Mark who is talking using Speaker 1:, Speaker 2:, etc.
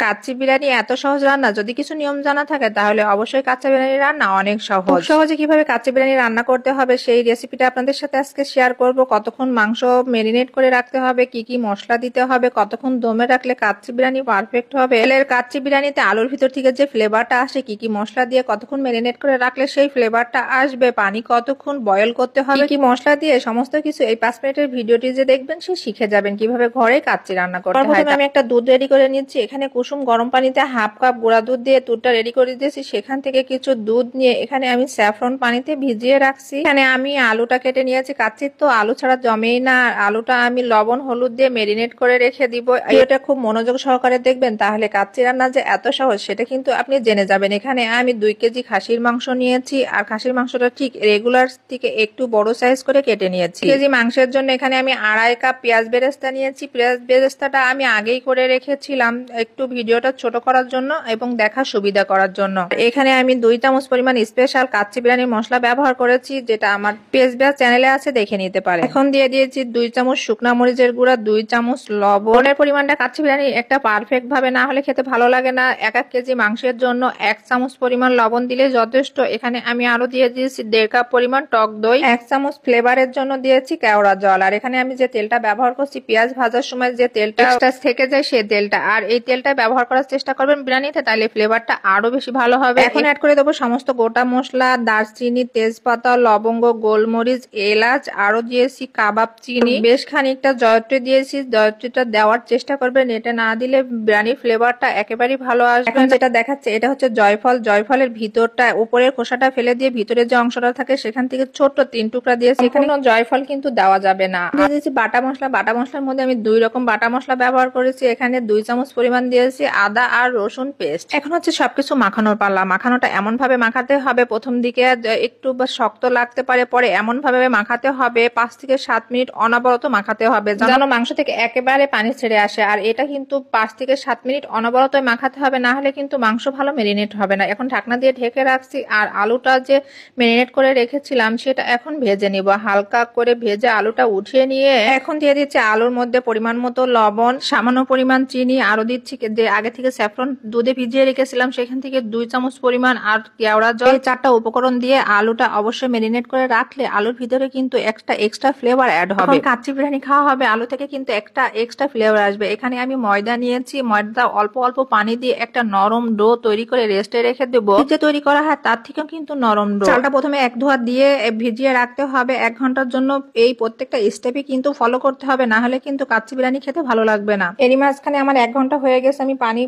Speaker 1: কাচ্চি বিরিয়ানি এত সহজ রান্না, যদি কিছু নিয়ম জানা থাকে তাহলে অবশ্যই কাচ্চি বিরিয়ানি রান্না অনেক সহজ। খুব সহজে কিভাবে কাচ্চি বিরিয়ানি রান্না করতে হবে সেই রেসিপিটা আপনাদের সাথে আজকে শেয়ার করব। কতক্ষণ মাংস মেরিনেট করে রাখতে হবে, কি কি মশলা দিতে হবে, কতক্ষণ দমে রাখলে কাচ্চি বিরিয়ানি পারফেক্ট হবে, এর কাচ্চি বিরিয়ানিতে আলুর ভিতর থেকে যে ফ্লেভারটা আসে, কি কি মশলা দিয়ে কতক্ষণ মেরিনেট করে রাখলে সেই ফ্লেভারটা আসবে, পানি কতক্ষণ বয়েল করতে হবে, কি মশলা দিয়ে, সমস্ত কিছু এই 5 মিনিটের ভিডিওটি যে দেখবেন সে শিখে যাবেন কিভাবে ঘরে কাচ্চি রান্না করতে হয়। প্রথমে আমি একটা দুধ রেডি করে নিচ্ছি। এখানে কুসুম গরম পানিতে হাফ কাপ গুঁড়া দুধ দিয়ে দুধটা রেডি করে দিয়েছি। সেখান থেকে কিছু দুধ নিয়ে এখানে আমি স্যাফরন পানিতে ভিজিয়ে রাখছি। এখানে আমি আলুটা কেটে নিয়েছি। কাচ্চির তো আলু ছাড়া জমেই না। আলুটা আমি লবণ হলুদ দিয়ে মেরিনেট করে রেখে দিব। এটা খুব মনোযোগ সহকারে দেখবেন, তাহলে কাচ্চি রান্না যে এত সহজ সেটা কিন্তু আপনি জেনে যাবেন। এখানে আমি 2 কেজি খাসির মাংস নিয়েছি, আর খাসির মাংসটা ঠিক রেগুলার থেকে একটু বড় সাইজ করে কেটে নিয়েছি। কেজি মাংসের জন্য এখানে আমি 2.5 কাপ পেঁয়াজ বেরেস্তা নিয়েছি। পেঁয়াজ বেরেস্তাটা আমি আগেই করে রেখেছিলাম একটু ভিডিওটা ছোট করার জন্য এবং দেখা সুবিধা করার জন্য। এখানে আমি 2 চামচ পরিমাণ স্পেশাল কাচ্চি বিরিয়ানির মশলা ব্যবহার করেছি, যেটা আমার পেজ বেস চ্যানেলে আছে, দেখে নিতে পারেন। এখন দিয়ে দিয়েছি 2 চামচ শুকনা মরিচের গুঁড়া, 2 চামচ লবণের পরিমাণটা কাচ্চি বিরিয়ানি একটা পারফেক্ট ভাবে না হলে খেতে ভালো লাগে না। 1 কেজি মাংসের জন্য 1 চামচ পরিমাণ লবণ দিলে যথেষ্ট। এখানে আমি আরো দিয়ে দিয়েছি 1.5 কাপ পরিমাণ টক দই, 1 চামচ ফ্লেভারের জন্য দিয়েছি কেওড়া জল। আর এখানে আমি যে তেলটা ব্যবহার করছি পেঁয়াজ ভাজার সময় যে তেলটা এক্সট্রা থেকে যায় সেই তেলটা, আর এই তেলটা ব্যবহার করার চেষ্টা করবেন বিরিয়ানিতে, তাহলে ফ্লেভারটা আরো বেশি ভালো হবে। এখন অ্যাড করে দেবো সমস্ত গোটা মশলা, দারচিনি, তেজপাতা, লবঙ্গ, গোলমরিচ, এলাচ, আরো দিয়েছি কাবাব চিনি, বেশ খানিকটা জয়ত্রী দিয়েছি। জয়ত্রীটা দেওয়ার চেষ্টা করবেন, এটা না দিলে বিরিয়ানির ফ্লেভারটা একেবারেই ভালো আসবে। এখন যেটা দেখাচ্ছে এটা হচ্ছে জয়ফল। জয়ফলের ভিতরটা, উপরের খোসাটা ফেলে দিয়ে ভিতরে যে অংশটা থাকে সেখান থেকে ছোট্ট 3 টুকরা দিয়েছি। এখানে জয়ফল কিন্তু দেওয়া যাবে না। দিয়ে দিয়েছি বাটা মশলা। বাটা মশলার মধ্যে আমি 2 রকম বাটা মশলা ব্যবহার করেছি। এখানে 2 চামচ পরিমাণ দিয়েছি আদা আর রসুন পেস্ট। এখন হচ্ছে সবকিছু মাখানোর পালা। মাখানোটা এমন ভাবে মাখাতে হবে, প্রথম দিকে একটু বা শক্ত লাগতে পারে, পরে এমন ভাবে মাখাতে হবে 5 থেকে 7 মিনিট অনবরত মাখাতে হবে, যেন মাংস থেকে একেবারে পানি ছেড়ে আসে। আর এটা কিন্তু 5 থেকে 7 মিনিট অনবরত মাখাতে হবে, না হলে কিন্তু মাংস ভালো মেরিনেট হবে না। এখন ঢাকনা দিয়ে ঢেকে রাখছি। আর আলুটা যে মেরিনেট করে রেখেছিলাম সেটা এখন ভেজে নিব। হালকা করে ভেজে আলুটা উঠিয়ে নিয়ে এখন দিয়ে দিচ্ছি আলুর মধ্যে পরিমাণ মতো লবণ, সামান্য পরিমাণ চিনি, আরো দিচ্ছি যে আগে থেকে স্যাফরন দুধে ভিজিয়ে রেখেছিলাম সেখান থেকে 2 চামচ পরিমাণ, আর কেওড়া জল। এই 4টা উপকরণ দিয়ে আলুটা অবশ্যই মেরিনেট করে রাখলে আলুর ভিতরে কিন্তু একটা এক্সট্রা ফ্লেভার অ্যাড হবে। কাচ্চি বিরিয়ানি খাওয়া হবে, আলু থেকে কিন্তু একটা এক্সট্রা ফ্লেভার আসবে। এখানে আমি ময়দা নিয়েছি। ময়দা অল্প অল্প পানি দিয়ে একটা নরম ডো তৈরি করে রেস্টে রেখে দেবো। যে তৈরি করা হয় তার থেকেও কিন্তু নরম ডো। চালটা প্রথমে 1 ধোয়া দিয়ে ভিজিয়ে রাখতে হবে 1 ঘন্টার জন্য। এই প্রত্যেকটা স্টেপই কিন্তু ফলো করতে হবে, না হলে কিন্তু কাচ্চি বিরিয়ানি খেতে ভালো লাগবে না। এরই মাঝখানে আমার 1 ঘন্টা হয়ে গেছে। আমি পানি